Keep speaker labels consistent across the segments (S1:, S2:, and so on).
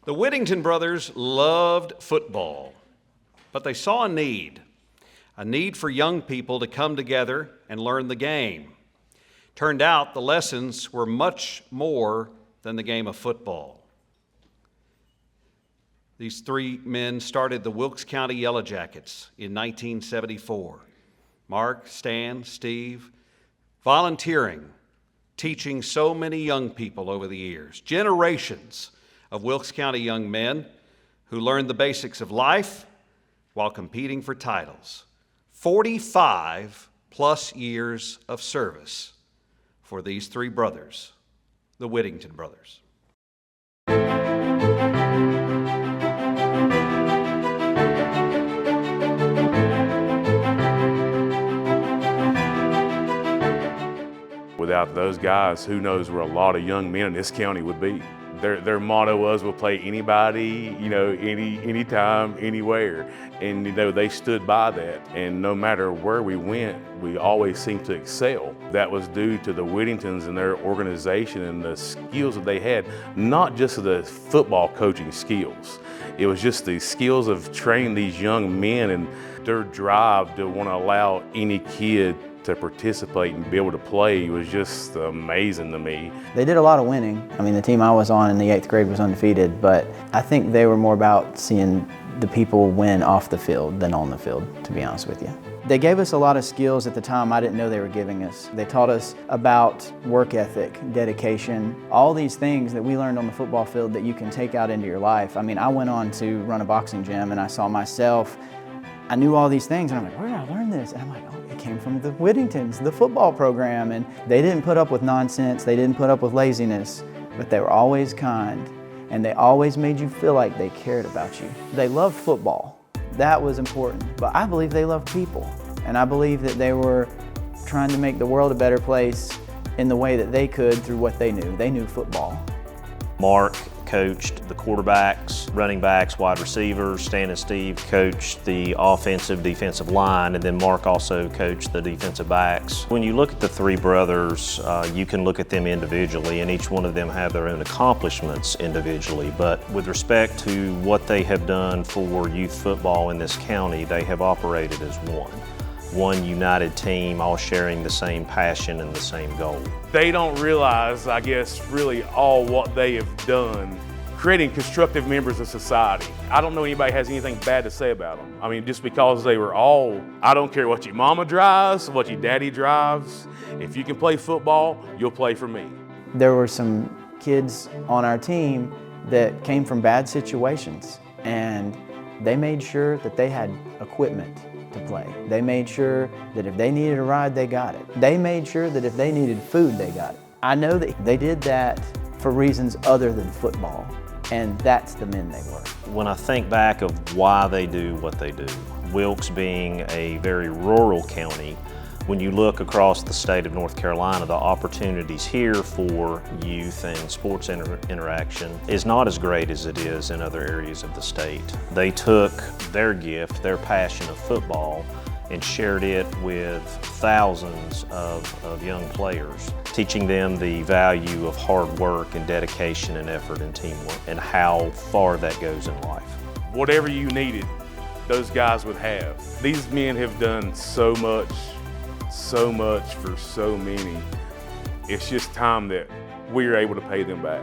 S1: The Whittington brothers loved football, but they saw a need for young people to come together and learn the game. Turned out the lessons were much more than the game of football. These three men started the Wilkes County Yellow Jackets in 1974. Mark, Stan, Steve, volunteering, teaching so many young people over the years, generations of Wilkes County young men who learned the basics of life while competing for titles. 45 plus years of service for these three brothers, the Whittington brothers.
S2: Without those guys, who knows where a lot of young men in this county would be. Their motto was, we'll play anybody, anytime, anywhere. And they stood by that. And no matter where we went, we always seemed to excel. That was due to the Whittingtons and their organization and the skills that they had, not just the football coaching skills. It was just the skills of training these young men and their drive to want to allow any kid to participate and be able to play was just amazing to me.
S3: They did a lot of winning. I mean, the team I was on in the 8th grade was undefeated, but I think they were more about seeing the people win off the field than on the field, to be honest with you. They gave us a lot of skills at the time I didn't know they were giving us. They taught us about work ethic, dedication, all these things that we learned on the football field that you can take out into your life. I mean, I went on to run a boxing gym and I saw myself, I knew all these things and I'm like, where did I learn this? And I'm like, oh, it came from the Whittingtons, the football program. And they didn't put up with nonsense, they didn't put up with laziness, but they were always kind and they always made you feel like they cared about you. They loved football, that was important, but I believe they loved people. And I believe that they were trying to make the world a better place in the way that they could through what they knew. They knew football.
S4: Mark coached the quarterbacks, running backs, wide receivers. Stan and Steve coached the offensive, defensive line, and then Mark also coached the defensive backs. When you look at the three brothers, you can look at them individually, and each one of them have their own accomplishments individually. But with respect to what they have done for youth football in this county, they have operated as one united team, all sharing the same passion and the same goal.
S2: They don't realize, I guess, really all what they have done, creating constructive members of society. I don't know anybody has anything bad to say about them. I mean, just because they were all, I don't care what your mama drives, what your daddy drives. If you can play football, you'll play for me.
S3: There were some kids on our team that came from bad situations, and they made sure that they had equipment to play. They made sure that if they needed a ride, they got it. They made sure that if they needed food, they got it. I know that they did that for reasons other than football, and that's the men they were.
S4: When I think back of why they do what they do, Wilkes being a very rural county, when you look across the state of North Carolina, the opportunities here for youth and sports interaction is not as great as it is in other areas of the state. They took their gift, their passion of football, and shared it with thousands of young players, teaching them the value of hard work and dedication and effort and teamwork and how far that goes in life.
S2: Whatever you needed, those guys would have. These men have done so much for so many. It's just time that we're able to pay them back.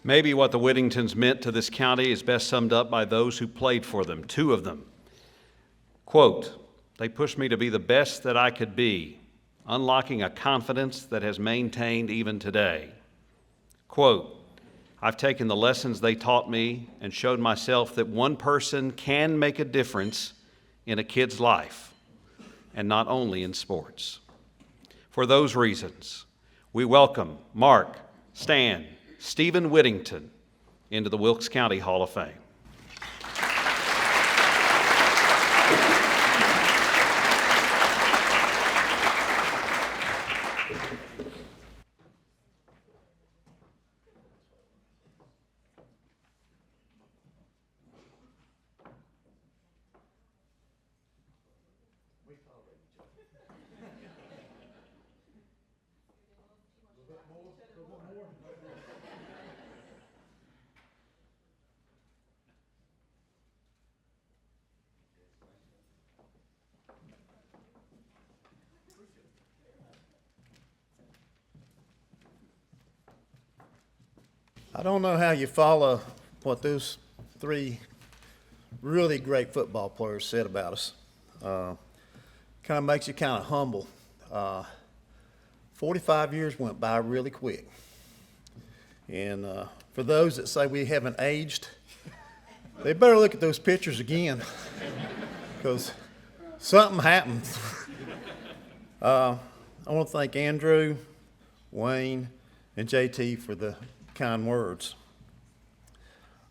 S1: Maybe what the Whittingtons meant to this county is best summed up by those who played for them, two of them. Quote, they pushed me to be the best that I could be, unlocking a confidence that has maintained even today. Quote, I've taken the lessons they taught me and showed myself that one person can make a difference in a kid's life, and not only in sports. For those reasons, we welcome Mark, Stan, Stephen Whittington into the Wilkes County Hall of Fame.
S5: I don't know how you follow what those three really great football players said about us. Kind of makes you kind of humble. 45 years went by really quick. And for those that say we haven't aged, they better look at those pictures again, because something happened. I want to thank Andrew, Wayne, and JT for the kind words.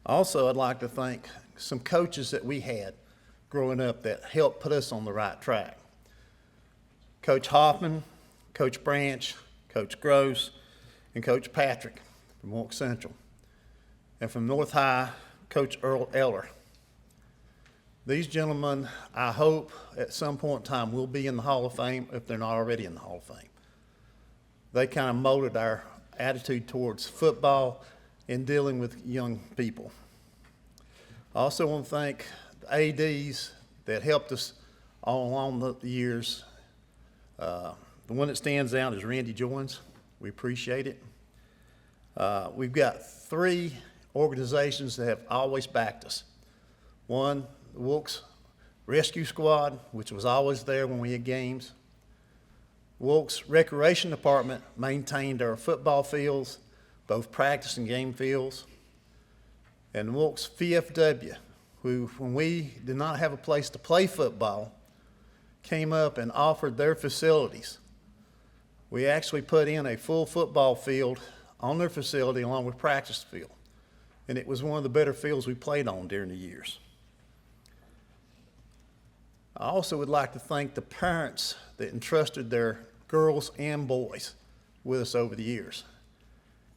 S5: Also, I'd like to thank some coaches that we had growing up that helped put us on the right track. Coach Hoffman, Coach Branch, Coach Gross, and Coach Patrick from Wilkes Central. And from North High, Coach Earl Eller. These gentlemen, I hope at some point in time will be in the Hall of Fame if they're not already in the Hall of Fame. They kind of molded our attitude towards football and dealing with young people. I also want to thank the ADs that helped us all along the years. The one that stands out is Randy Joins. We appreciate it. We've got three organizations that have always backed us. One, the Wilkes Rescue Squad, which was always there when we had games. Wilkes Recreation Department maintained our football fields, both practice and game fields. And Wilkes VFW, who, when we did not have a place to play football, came up and offered their facilities. We actually put in a full football field on their facility along with practice field. And it was one of the better fields we played on during the years. I also would like to thank the parents that entrusted their girls and boys with us over the years.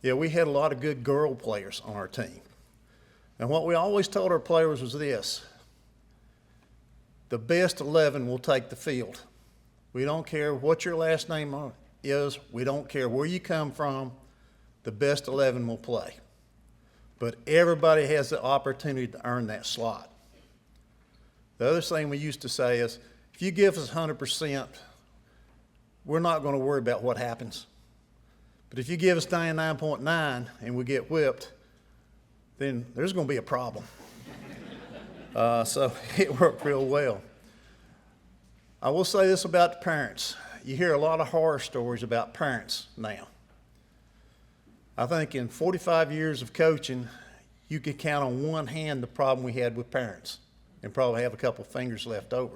S5: Yeah, we had a lot of good girl players on our team. And what we always told our players was this: the best 11 will take the field. We don't care what your last name is. We don't care where you come from. The best 11 will play. But everybody has the opportunity to earn that slot. The other thing we used to say is, if you give us 100%, we're not going to worry about what happens. But if you give us 99.9 and we get whipped, then there's going to be a problem. So it worked real well. I will say this about the parents. You hear a lot of horror stories about parents now. I think in 45 years of coaching, you could count on one hand the problem we had with parents and probably have a couple fingers left over.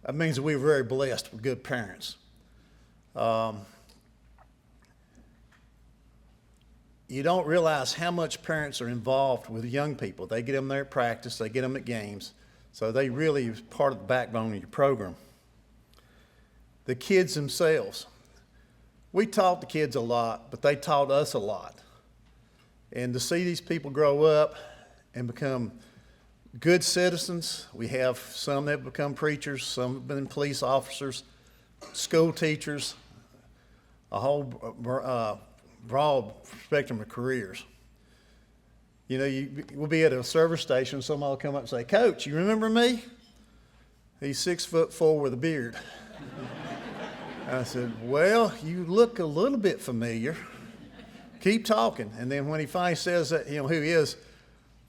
S5: That means that we were very blessed with good parents. You don't realize how much parents are involved with young people. They get them there at practice, they get them at games, so they really are part of the backbone of your program. The kids themselves. We taught the kids a lot, but they taught us a lot. And to see these people grow up and become good citizens, we have some that have become preachers, some have been police officers, school teachers, a whole broad spectrum of careers. You know, we'll be at a service station, somebody will come up and say, "Coach, you remember me?" He's 6'4" with a beard. I said, "Well, you look a little bit familiar. Keep talking." And then when he finally says that, who he is,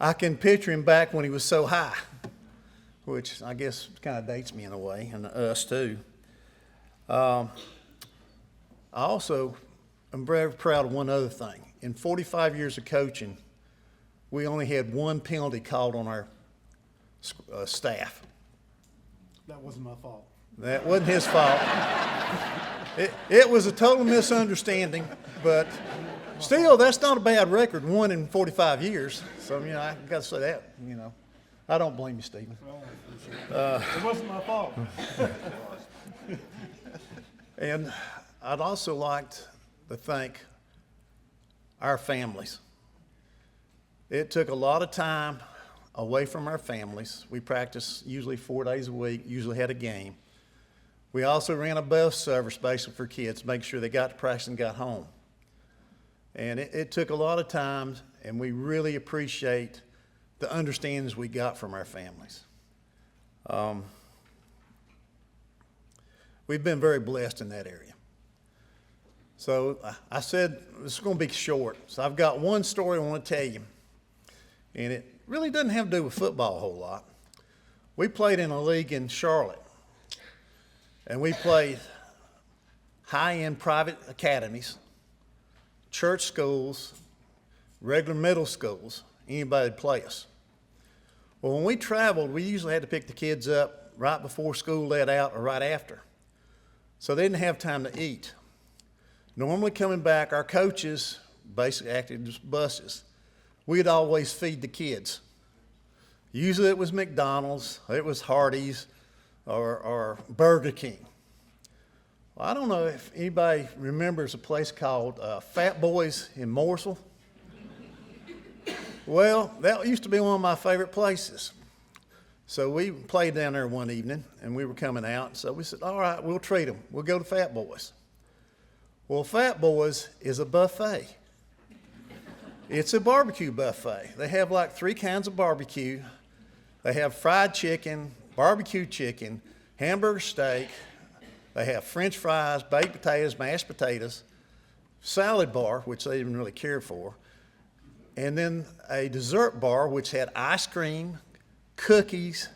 S5: I can picture him back when he was so high, which I guess kind of dates me in a way, and us too. I also am very proud of one other thing. In 45 years of coaching, we only had one penalty called on our staff.
S6: That wasn't my fault.
S5: That wasn't his fault. It was a total misunderstanding, but still, that's not a bad record, 1 in 45 years. So, I got to say that, I don't blame you, Stephen.
S6: It wasn't my fault.
S5: And I'd also like to thank our families. It took a lot of time away from our families. We practiced usually 4 days a week, usually had a game. We also ran a bus service basically for kids, make sure they got to practice and got home. And it took a lot of time, and we really appreciate the understandings we got from our families. We've been very blessed in that area. So I said, this is going to be short. So I've got one story I want to tell you. And it really doesn't have to do with football a whole lot. We played in a league in Charlotte. And we played high-end private academies, church schools, regular middle schools, anybody would play us. Well, when we traveled, we usually had to pick the kids up right before school let out or right after. So they didn't have time to eat. Normally coming back, our coaches basically acted as buses. We'd always feed the kids. Usually it was McDonald's, it was Hardee's, or Burger King. Well, I don't know if anybody remembers a place called Fat Boys in Mooresville. Well, that used to be one of my favorite places. So we played down there one evening, and we were coming out, so we said, all right, we'll treat them. We'll go to Fat Boys. Well, Fat Boys is a buffet. It's a barbecue buffet. They have like 3 kinds of barbecue. They have fried chicken, barbecue chicken, hamburger steak. They have French fries, baked potatoes, mashed potatoes, salad bar, which they didn't really care for, and then a dessert bar, which had ice cream, cookies,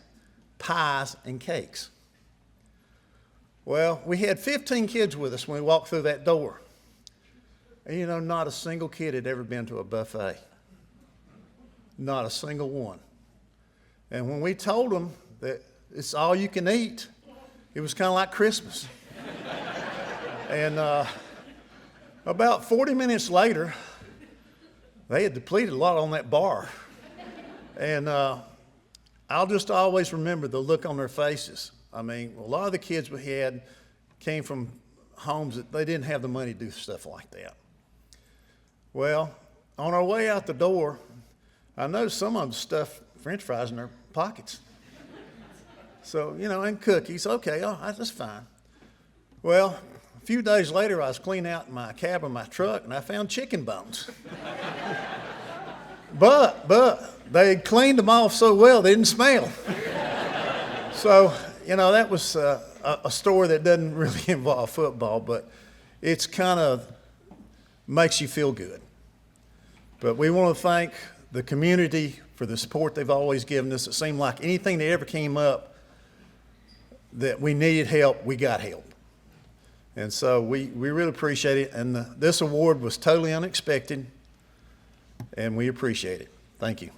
S5: pies, and cakes. Well, we had 15 kids with us when we walked through that door. And you know, not a single kid had ever been to a buffet. Not a single one. And when we told them that it's all you can eat, it was kind of like Christmas. And about 40 minutes later, they had depleted a lot on that bar. And I'll just always remember the look on their faces. I mean, a lot of the kids we had came from homes that they didn't have the money to do stuff like that. Well, on our way out the door, I noticed some of them stuffed French fries in their pockets. So, you know, and cookies, okay, that's fine. Well, a few days later, I was cleaning out my cab of my truck, and I found chicken bones. But they had cleaned them off so well, they didn't smell. So, you know, that was a story that doesn't really involve football, but it's kind of makes you feel good. But we want to thank the community for the support they've always given us. It seemed like anything that ever came up that we needed help, we got help. And so we really appreciate it. And this award was totally unexpected, and we appreciate it. Thank you.